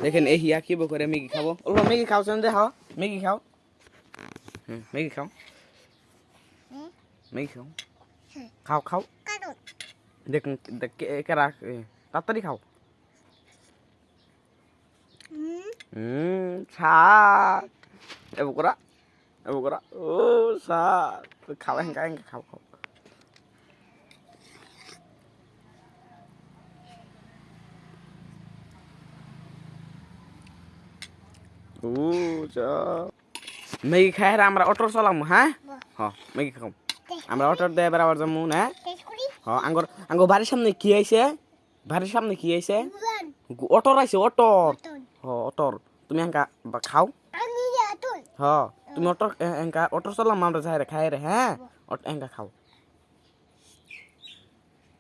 দেখেন এই হিয়া কি করে ম্যাগি খাবো ওলো ম্যাগি খাও সন্দে খাও ম্যাগি খাও ম্যাগি খাও ম্যাগি খাও খাও খাও দেখুন কেরা তাড়াতাড়ি খাও স্বাদ এব করা ও স্বাদ খাও হেঙ্কা হেঙ্কা খাও খাও ও যা ম্যাগি খাই আমরা অটোর চালাম হ্যাঁ হ্যাঁ ম্যাগি খাও আমরা অটোর দিয়ে বেড়াবার যাবো না হ্যাঁ আঙ্গর বাড়ির সামনে কি আইছে বাড়ির সামনে কি আইছে অটোর আইছে অটোর হ্যাঁ অটোর তুমি এঙ্কা খাও হ্যাঁ তুমি অটোর এঙ্কা অটোর চালাম আমরা যাই রে খাই রে হ্যাঁ এঙ্কা খাও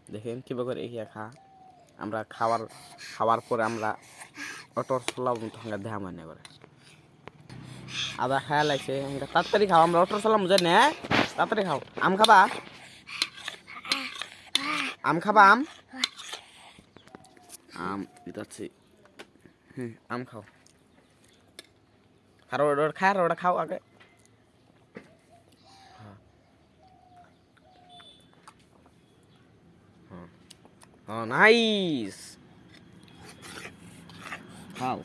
দেখেন কিভাবে করে ইয়া খা আমরা খাওয়ার পরে আমরা অটোর চালাম তখন দেখা মানে করে আদা খায়া লাগছে তাড়াতাড়ি খাও আমরা অটোর চালাম যাই না তাড়াতাড়ি খাও আম খাবা আম আম দিতাছি আম খাও আর ওটা খায় আর ওটা খাও আগে হ্যাঁ নাইস খাও